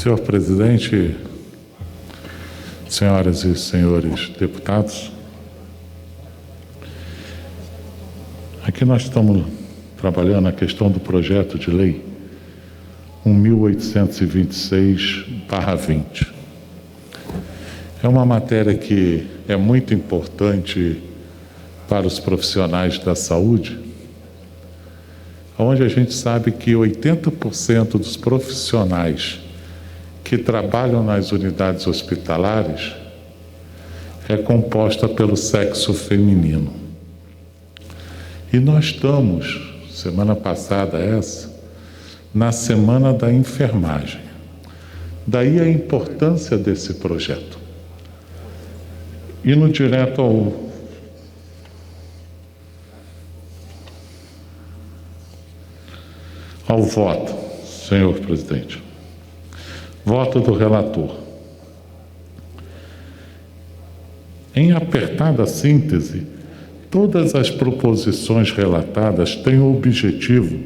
Senhor presidente, senhoras e senhores deputados, aqui nós estamos trabalhando a questão do projeto de lei 1826/20. É uma matéria que é muito importante para os profissionais da saúde, onde a gente sabe que 80% dos profissionais que trabalham nas unidades hospitalares é composta pelo sexo feminino. E nós estamos, semana passada na Semana da Enfermagem. Daí a importância desse projeto. Indo direto ao voto, senhor presidente. Voto do relator. Em apertada síntese, todas as proposições relatadas têm o objetivo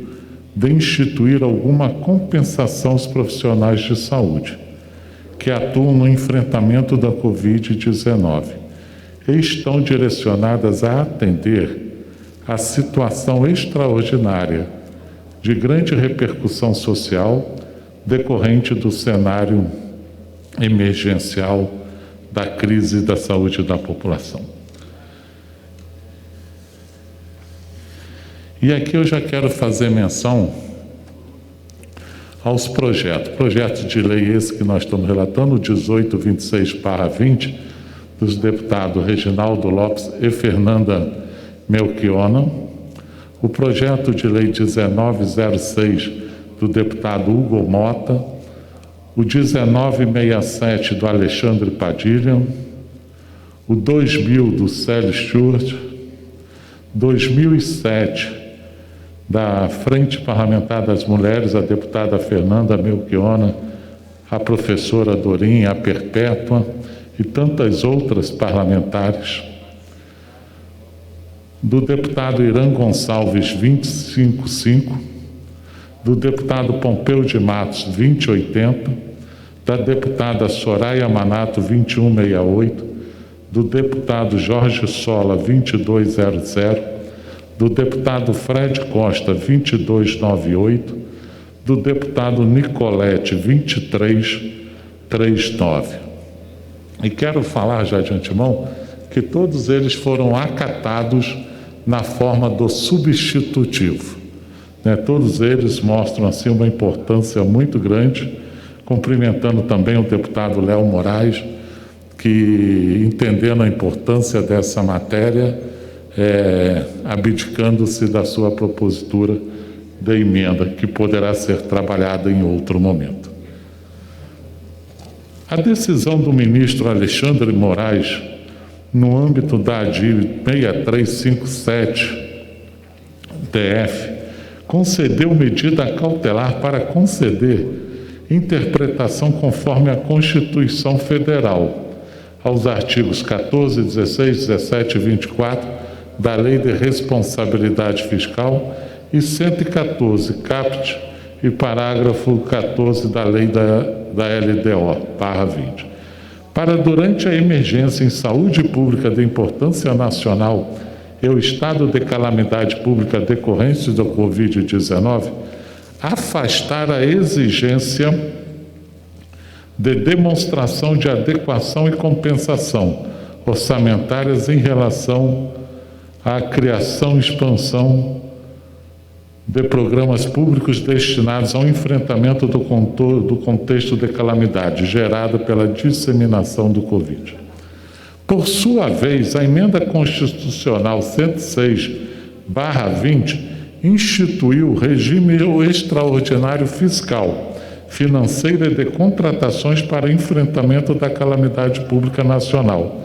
de instituir alguma compensação aos profissionais de saúde que atuam no enfrentamento da Covid-19 e estão direcionadas a atender à situação extraordinária de grande repercussão social decorrente do cenário emergencial da crise da saúde da população. E aqui eu já quero fazer menção aos projetos de lei esse que nós estamos relatando, o 1826/20, dos deputados Reginaldo Lopes e Fernanda Melchiona, o projeto de lei 1906, do deputado Hugo Mota, o 1967 do Alexandre Padilha, o 2000 do Célio Stewart, 2007 da Frente Parlamentar das Mulheres, a deputada Fernanda Melchiona, a professora Dorinha, a Perpétua e tantas outras parlamentares, do deputado Irã Gonçalves 255, do deputado Pompeu de Matos 2080, da deputada Soraya Manato 2168, do deputado Jorge Sola 2200, do deputado Fred Costa 2298, do deputado Nicolete 2339. E quero falar já de antemão que todos eles foram acatados na forma do substitutivo. Todos eles mostram assim uma importância muito grande, cumprimentando também o deputado Léo Moraes, que, entendendo a importância dessa matéria, abdicando-se da sua propositura de emenda, que poderá ser trabalhada em outro momento. A decisão do ministro Alexandre Moraes, no âmbito da ADI 6357-DF, concedeu medida cautelar para conceder interpretação conforme a Constituição Federal aos artigos 14, 16, 17 e 24 da Lei de Responsabilidade Fiscal e 114, caput, e parágrafo 14 da Lei da LDO, /20, para, durante a emergência em saúde pública de importância nacional e o estado de calamidade pública decorrente da Covid-19, afastar a exigência de demonstração de adequação e compensação orçamentárias em relação à criação e expansão de programas públicos destinados ao enfrentamento do contexto de calamidade gerada pela disseminação do Covid. Por sua vez, a Emenda Constitucional 106/20 instituiu o regime extraordinário fiscal, financeiro e de contratações para enfrentamento da calamidade pública nacional,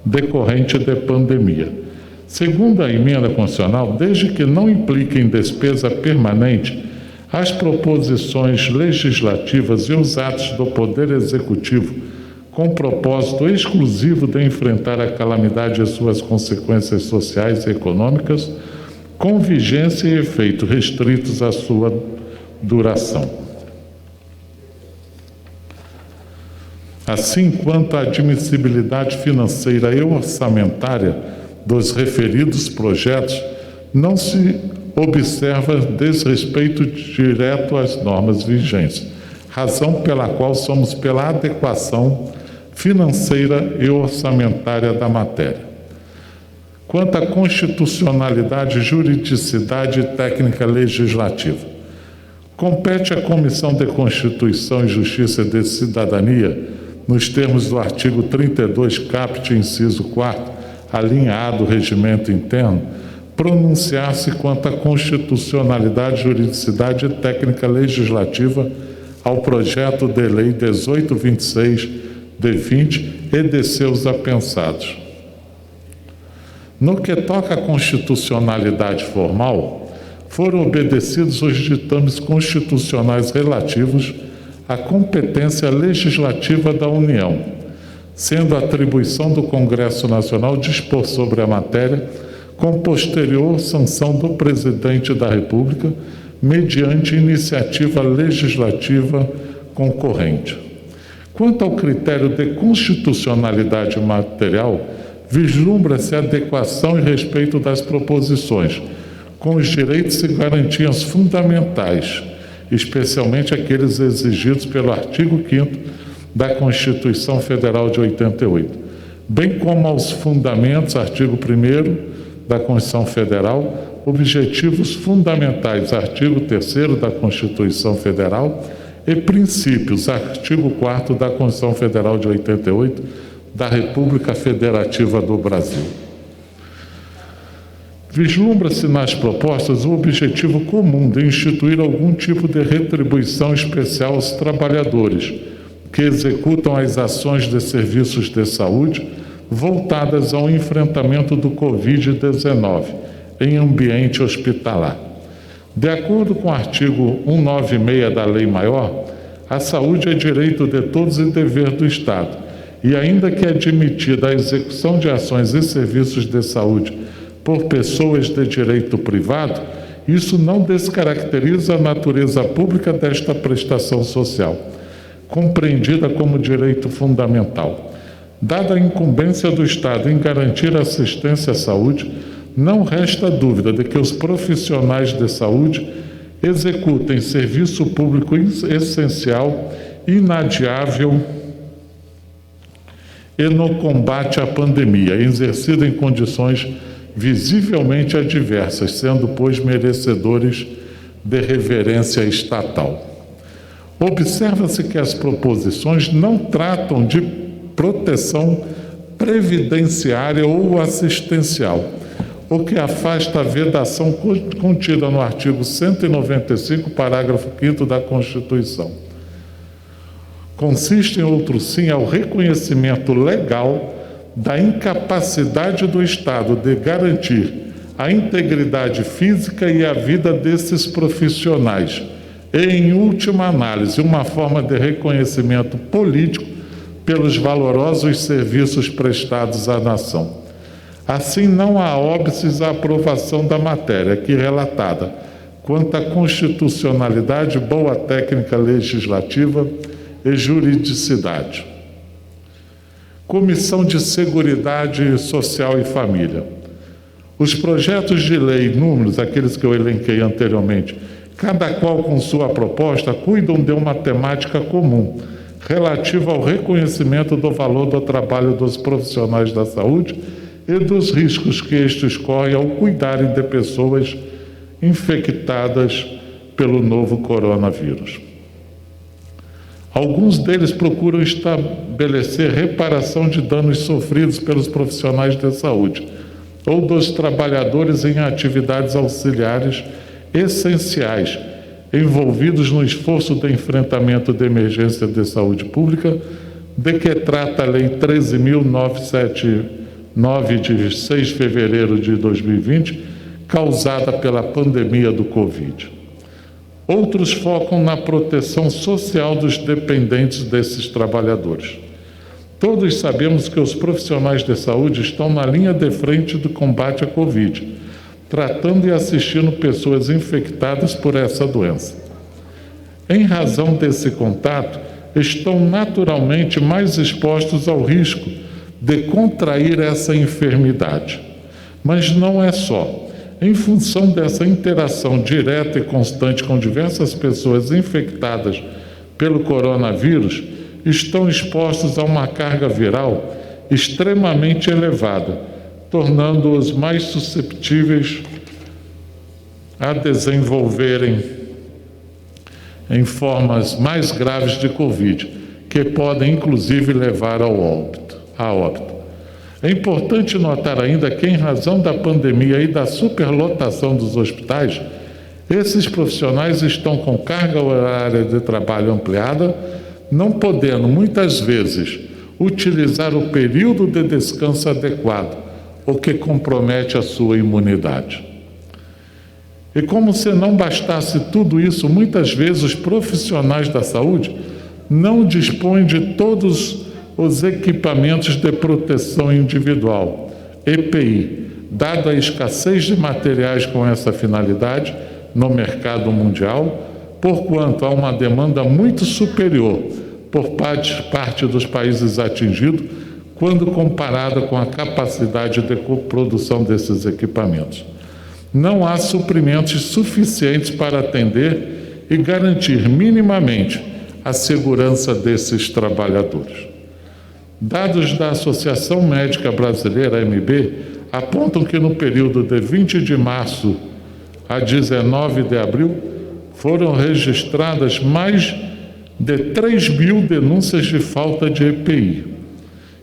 decorrente da pandemia. Segundo a Emenda Constitucional, desde que não impliquem despesa permanente, as proposições legislativas e os atos do Poder Executivo com propósito exclusivo de enfrentar a calamidade e suas consequências sociais e econômicas, com vigência e efeito restritos à sua duração. Assim, quanto à admissibilidade financeira e orçamentária dos referidos projetos, não se observa desrespeito direto às normas vigentes, razão pela qual somos pela adequação financeira e orçamentária da matéria. Quanto à constitucionalidade, juridicidade e técnica legislativa, compete à Comissão de Constituição e Justiça e de Cidadania, nos termos do artigo 32, caput, inciso 4, a linha A do Regimento Interno, pronunciar-se quanto à constitucionalidade, juridicidade e técnica legislativa ao projeto de lei 1826 de 20 e de seus apensados. No que toca à constitucionalidade formal, foram obedecidos os ditames constitucionais relativos à competência legislativa da União, sendo a atribuição do Congresso Nacional dispor sobre a matéria com posterior sanção do Presidente da República, mediante iniciativa legislativa concorrente. Quanto ao critério de constitucionalidade material, vislumbra-se a adequação e respeito das proposições, com os direitos e garantias fundamentais, especialmente aqueles exigidos pelo artigo 5º da Constituição Federal de 88, bem como aos fundamentos, artigo 1º da Constituição Federal, objetivos fundamentais, artigo 3º da Constituição Federal, e princípios, artigo 4º da Constituição Federal de 88, da República Federativa do Brasil. Vislumbra-se nas propostas o objetivo comum de instituir algum tipo de retribuição especial aos trabalhadores que executam as ações de serviços de saúde voltadas ao enfrentamento do Covid-19 em ambiente hospitalar. De acordo com o artigo 196 da Lei Maior, a saúde é direito de todos e dever do Estado, e ainda que admitida a execução de ações e serviços de saúde por pessoas de direito privado, isso não descaracteriza a natureza pública desta prestação social, compreendida como direito fundamental. Dada a incumbência do Estado em garantir assistência à saúde, não resta dúvida de que os profissionais de saúde executem serviço público essencial, inadiável e no combate à pandemia, exercido em condições visivelmente adversas, sendo, pois, merecedores de reverência estatal. Observa-se que as proposições não tratam de proteção previdenciária ou assistencial, o que afasta a vedação contida no artigo 195, parágrafo 5º da Constituição. Consiste, em outro sim, ao reconhecimento legal da incapacidade do Estado de garantir a integridade física e a vida desses profissionais e, em última análise, uma forma de reconhecimento político pelos valorosos serviços prestados à nação. Assim, não há óbices à aprovação da matéria aqui relatada, quanto à constitucionalidade, boa técnica legislativa e juridicidade. Comissão de Seguridade Social e Família. Os projetos de lei, inúmeros, aqueles que eu elenquei anteriormente, cada qual com sua proposta, cuidam de uma temática comum, relativa ao reconhecimento do valor do trabalho dos profissionais da saúde e dos riscos que estes correm ao cuidarem de pessoas infectadas pelo novo coronavírus. Alguns deles procuram estabelecer reparação de danos sofridos pelos profissionais de saúde ou dos trabalhadores em atividades auxiliares essenciais, envolvidos no esforço de enfrentamento de emergência de saúde pública, de que trata a Lei 13.979, de 6 de fevereiro de 2020, causada pela pandemia do Covid. Outros focam na proteção social dos dependentes desses trabalhadores. Todos sabemos que os profissionais de saúde estão na linha de frente do combate à Covid, tratando e assistindo pessoas infectadas por essa doença. Em razão desse contato, estão naturalmente mais expostos ao risco de contrair essa enfermidade. Mas não é só. Em função dessa interação direta e constante com diversas pessoas infectadas pelo coronavírus, estão expostos a uma carga viral extremamente elevada, tornando-os mais susceptíveis a desenvolverem em formas mais graves de Covid, que podem inclusive levar a óbito. É importante notar ainda que, em razão da pandemia e da superlotação dos hospitais, esses profissionais estão com carga horária de trabalho ampliada, não podendo, muitas vezes, utilizar o período de descanso adequado, o que compromete a sua imunidade. E como se não bastasse tudo isso, muitas vezes os profissionais da saúde não dispõem de todos os equipamentos de proteção individual, EPI, dada a escassez de materiais com essa finalidade no mercado mundial, porquanto há uma demanda muito superior por parte dos países atingidos, quando comparada com a capacidade de produção desses equipamentos. Não há suprimentos suficientes para atender e garantir minimamente a segurança desses trabalhadores. Dados da Associação Médica Brasileira, AMB, apontam que no período de 20 de março a 19 de abril foram registradas mais de 3.000 denúncias de falta de EPI.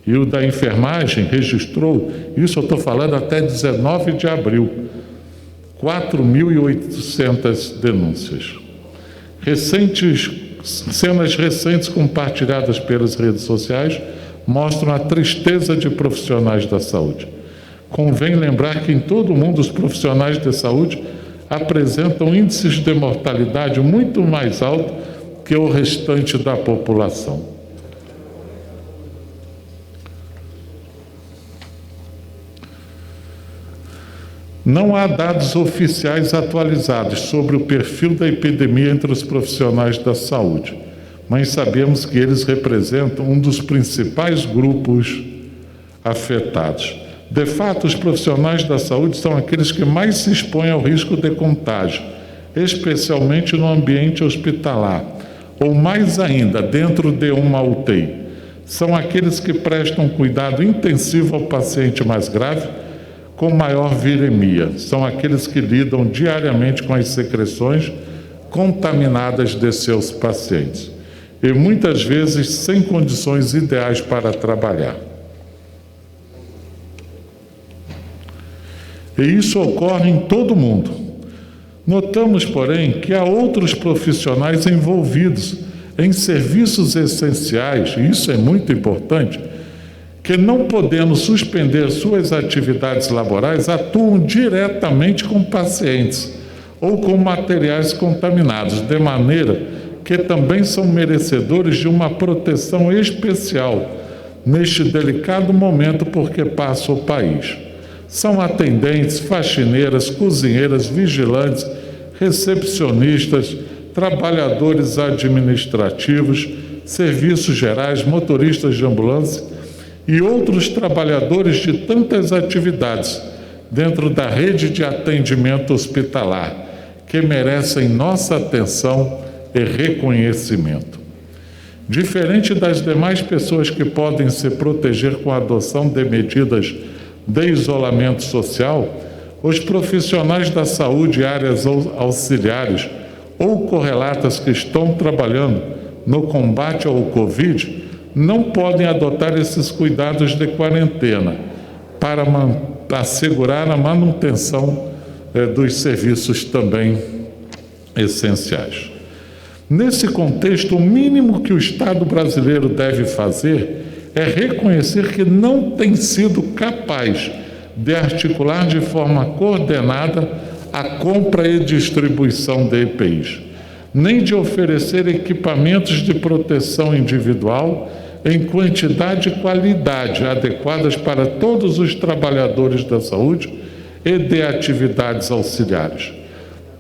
E o da enfermagem registrou, isso eu estou falando até 19 de abril, 4.800 denúncias. Cenas recentes compartilhadas pelas redes sociais mostram a tristeza de profissionais da saúde. Convém lembrar que em todo o mundo os profissionais de saúde apresentam índices de mortalidade muito mais altos que o restante da população. Não há dados oficiais atualizados sobre o perfil da epidemia entre os profissionais da saúde, mas sabemos que eles representam um dos principais grupos afetados. De fato, os profissionais da saúde são aqueles que mais se expõem ao risco de contágio, especialmente no ambiente hospitalar, ou mais ainda, dentro de uma UTI. São aqueles que prestam cuidado intensivo ao paciente mais grave, com maior viremia. São aqueles que lidam diariamente com as secreções contaminadas de seus pacientes e muitas vezes sem condições ideais para trabalhar. E isso ocorre em todo o mundo. Notamos, porém, que há outros profissionais envolvidos em serviços essenciais, e isso é muito importante, que, não podendo suspender suas atividades laborais, atuam diretamente com pacientes ou com materiais contaminados, de maneira que também são merecedores de uma proteção especial neste delicado momento por que passa o país. São atendentes, faxineiras, cozinheiras, vigilantes, recepcionistas, trabalhadores administrativos, serviços gerais, motoristas de ambulância e outros trabalhadores de tantas atividades dentro da rede de atendimento hospitalar, que merecem nossa atenção e reconhecimento. Diferente das demais pessoas que podem se proteger com a adoção de medidas de isolamento social, os profissionais da saúde e áreas auxiliares ou correlatas que estão trabalhando no combate ao Covid não podem adotar esses cuidados de quarentena para assegurar a manutenção dos serviços também essenciais. Nesse contexto, o mínimo que o Estado brasileiro deve fazer é reconhecer que não tem sido capaz de articular de forma coordenada a compra e distribuição de EPIs, nem de oferecer equipamentos de proteção individual em quantidade e qualidade adequadas para todos os trabalhadores da saúde e de atividades auxiliares.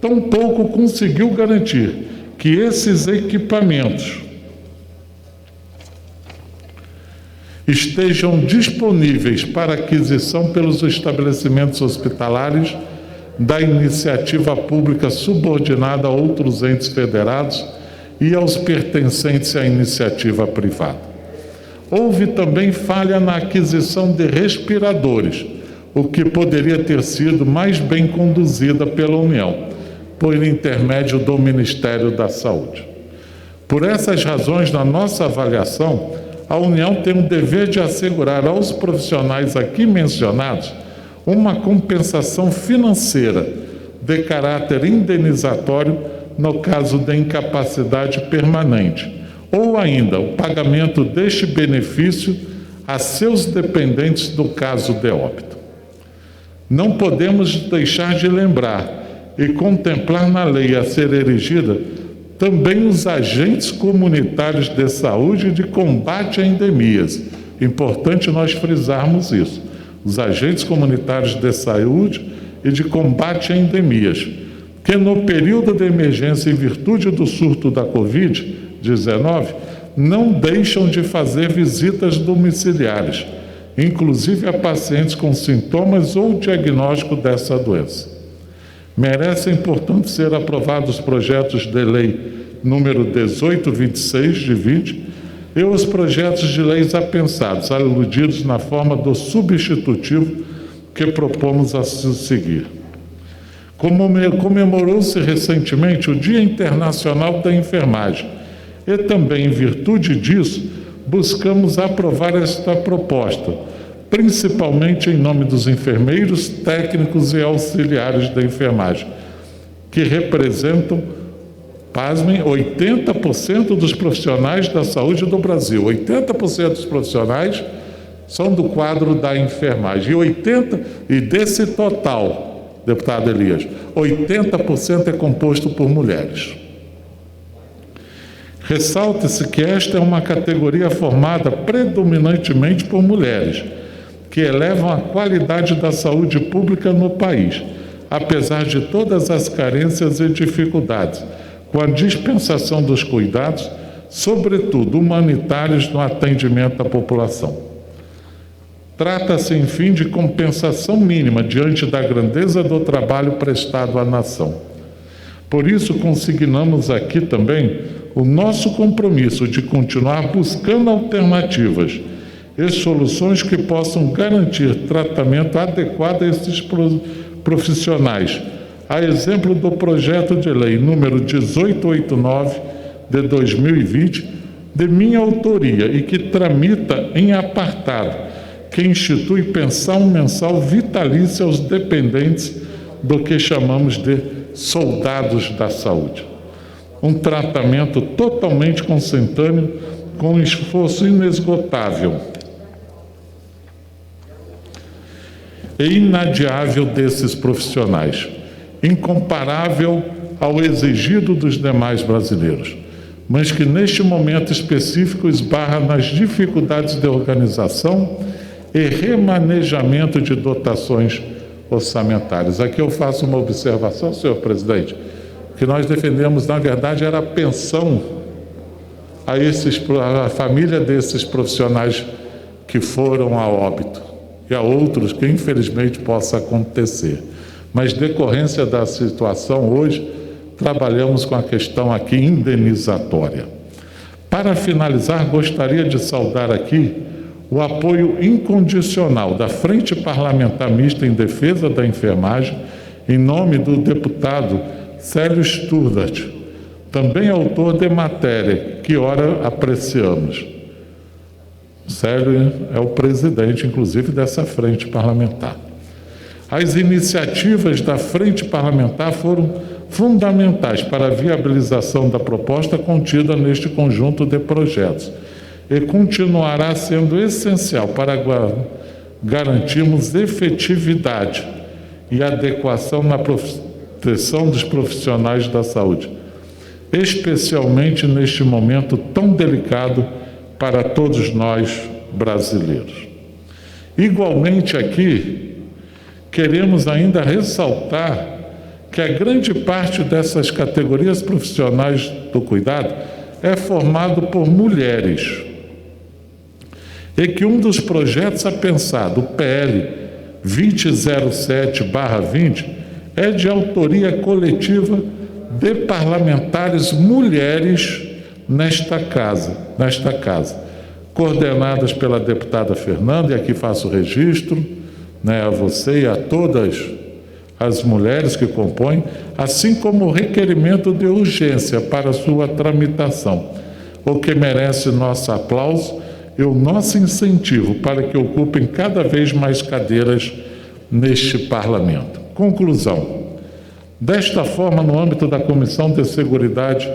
Tampouco conseguiu garantir que esses equipamentos estejam disponíveis para aquisição pelos estabelecimentos hospitalares da iniciativa pública subordinada a outros entes federados e aos pertencentes à iniciativa privada. Houve também falha na aquisição de respiradores, o que poderia ter sido mais bem conduzida pela União, por intermédio do Ministério da Saúde. Por essas razões, na nossa avaliação, a União tem o dever de assegurar aos profissionais aqui mencionados uma compensação financeira de caráter indenizatório no caso de incapacidade permanente, ou ainda o pagamento deste benefício a seus dependentes no caso de óbito. Não podemos deixar de lembrar e contemplar na lei a ser erigida também os agentes comunitários de saúde e de combate a endemias. Importante nós frisarmos isso. Os agentes comunitários de saúde e de combate a endemias, que no período de emergência, em virtude do surto da Covid-19, não deixam de fazer visitas domiciliares, inclusive a pacientes com sintomas ou diagnóstico dessa doença. Merecem, portanto, ser aprovados os projetos de lei número 1826 de 20 e os projetos de leis apensados, aludidos na forma do substitutivo que propomos a seguir. Comemorou-se recentemente o Dia Internacional da Enfermagem e também, em virtude disso, buscamos aprovar esta proposta, principalmente em nome dos enfermeiros, técnicos e auxiliares da enfermagem, que representam, pasmem, 80% dos profissionais da saúde do Brasil. 80% dos profissionais são do quadro da enfermagem. E desse total, deputado Elias, 80% é composto por mulheres. Ressalta-se que esta é uma categoria formada predominantemente por mulheres, que elevam a qualidade da saúde pública no país, apesar de todas as carências e dificuldades, com a dispensação dos cuidados, sobretudo humanitários, no atendimento à população. Trata-se, enfim, de compensação mínima diante da grandeza do trabalho prestado à nação. Por isso, consignamos aqui também o nosso compromisso de continuar buscando alternativas e soluções que possam garantir tratamento adequado a esses profissionais, a exemplo do projeto de lei número 1889 de 2020, de minha autoria e que tramita em apartado, que institui pensão mensal vitalícia aos dependentes do que chamamos de soldados da saúde. Um tratamento totalmente consentâneo, com um esforço inesgotável e inadiável desses profissionais, incomparável ao exigido dos demais brasileiros, mas que neste momento específico esbarra nas dificuldades de organização e remanejamento de dotações orçamentárias. Aqui eu faço uma observação, senhor presidente. O que nós defendemos, na verdade, era a pensão a família desses profissionais que foram a óbito e a outros que infelizmente possa acontecer. Mas decorrência da situação hoje, trabalhamos com a questão aqui indenizatória. Para finalizar, gostaria de saudar aqui o apoio incondicional da Frente Parlamentar Mista em Defesa da Enfermagem, em nome do deputado Célio Sturdart, também autor de matéria que ora apreciamos. O Célio é o presidente, inclusive, dessa frente parlamentar. As iniciativas da frente parlamentar foram fundamentais para a viabilização da proposta contida neste conjunto de projetos e continuará sendo essencial para garantirmos efetividade e adequação na proteção dos profissionais da saúde, especialmente neste momento tão delicado para todos nós brasileiros. Igualmente aqui, queremos ainda ressaltar que a grande parte dessas categorias profissionais do cuidado é formado por mulheres. e que um dos projetos a pensar do PL 2007/20 é de autoria coletiva de parlamentares mulheres nesta casa, coordenadas pela deputada Fernanda, e aqui faço o registro, a você e a todas as mulheres que compõem, assim como o requerimento de urgência para sua tramitação, o que merece nosso aplauso e o nosso incentivo para que ocupem cada vez mais cadeiras neste parlamento. Conclusão. Desta forma, no âmbito da Comissão de Seguridade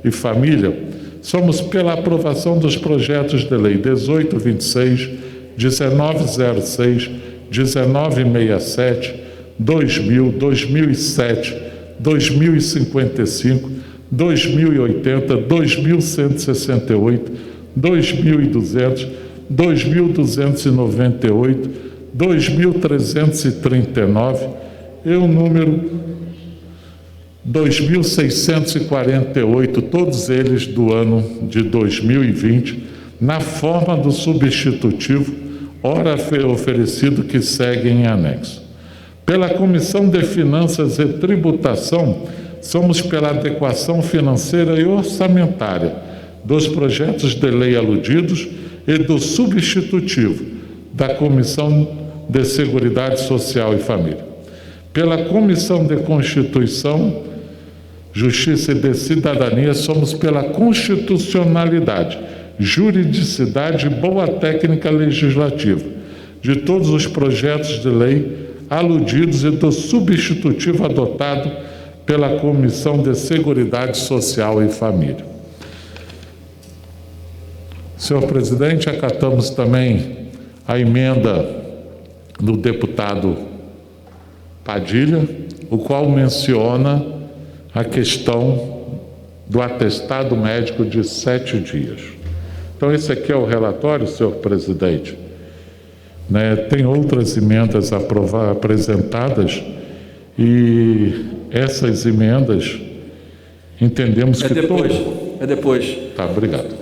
e Família, somos pela aprovação dos projetos de lei 1826, 1906, 1967, 2000, 2007, 2055, 2080, 2168, 2200, 2298, 2339 e o número 2648, todos eles do ano de 2020, na forma do substitutivo, ora oferecido, que segue em anexo. Pela Comissão de Finanças e Tributação, somos pela adequação financeira e orçamentária dos projetos de lei aludidos e do substitutivo da Comissão de Seguridade Social e Família. Pela Comissão de Constituição, Justiça e de Cidadania, somos pela constitucionalidade, juridicidade e boa técnica legislativa de todos os projetos de lei aludidos e do substitutivo adotado pela Comissão de Seguridade Social e Família. Senhor presidente, acatamos também a emenda do deputado Padilha, o qual menciona a questão do atestado médico de 7 dias. Então, esse aqui é o relatório, senhor presidente. Tem outras emendas apresentadas e essas emendas entendemos que... É depois. Tá, obrigado.